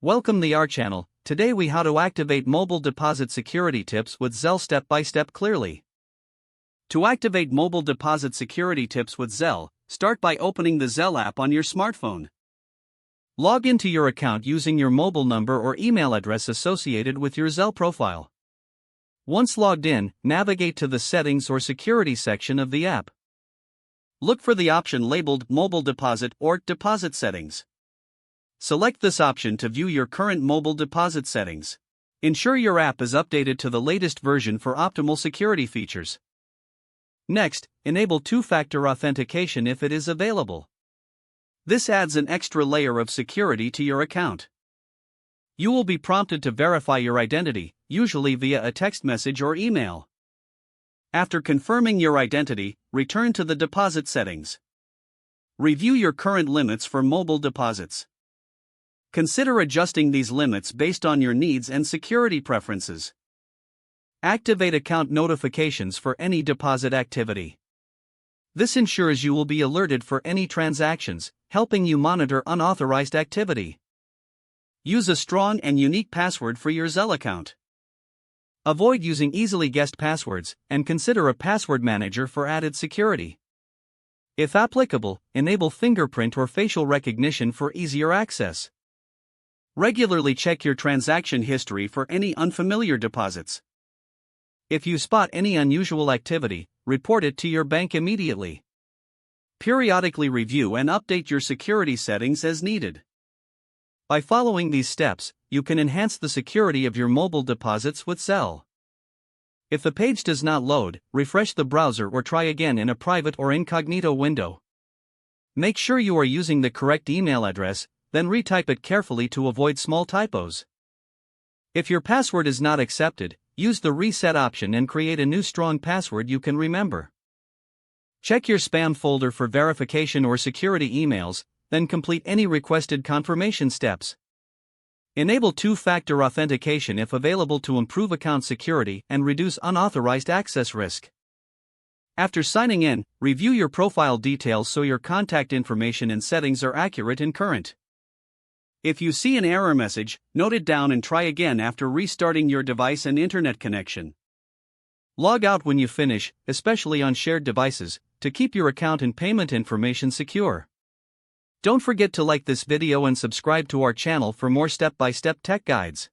Welcome to our channel. Today we how to activate mobile deposit security tips with Zelle step by step clearly. To activate mobile deposit security tips with Zelle, start by opening the Zelle app on your smartphone. Log into your account using your mobile number or email address associated with your Zelle profile. Once logged in, navigate to the Settings or Security section of the app. Look for the option labeled Mobile Deposit or Deposit Settings. Select this option to view your current mobile deposit settings. Ensure your app is updated to the latest version for optimal security features. Next, enable two-factor authentication if it is available. This adds an extra layer of security to your account. You will be prompted to verify your identity, usually via a text message or email. After confirming your identity, return to the deposit settings. Review your current limits for mobile deposits. Consider adjusting these limits based on your needs and security preferences. Activate account notifications for any deposit activity. This ensures you will be alerted for any transactions, helping you monitor unauthorized activity. Use a strong and unique password for your Zelle account. Avoid using easily guessed passwords, and consider a password manager for added security. If applicable, enable fingerprint or facial recognition for easier access. Regularly check your transaction history for any unfamiliar deposits. If you spot any unusual activity, report it to your bank immediately. Periodically review and update your security settings as needed. By following these steps, you can enhance the security of your mobile deposits with Zelle. If the page does not load, refresh the browser or try again in a private or incognito window. Make sure you are using the correct email address, then retype it carefully to avoid small typos. If your password is not accepted, use the reset option and create a new strong password you can remember. Check your spam folder for verification or security emails, then complete any requested confirmation steps. Enable two-factor authentication if available to improve account security and reduce unauthorized access risk. After signing in, review your profile details so your contact information and settings are accurate and current. If you see an error message, note it down and try again after restarting your device and internet connection. Log out when you finish, especially on shared devices, to keep your account and payment information secure. Don't forget to like this video and subscribe to our channel for more step-by-step tech guides.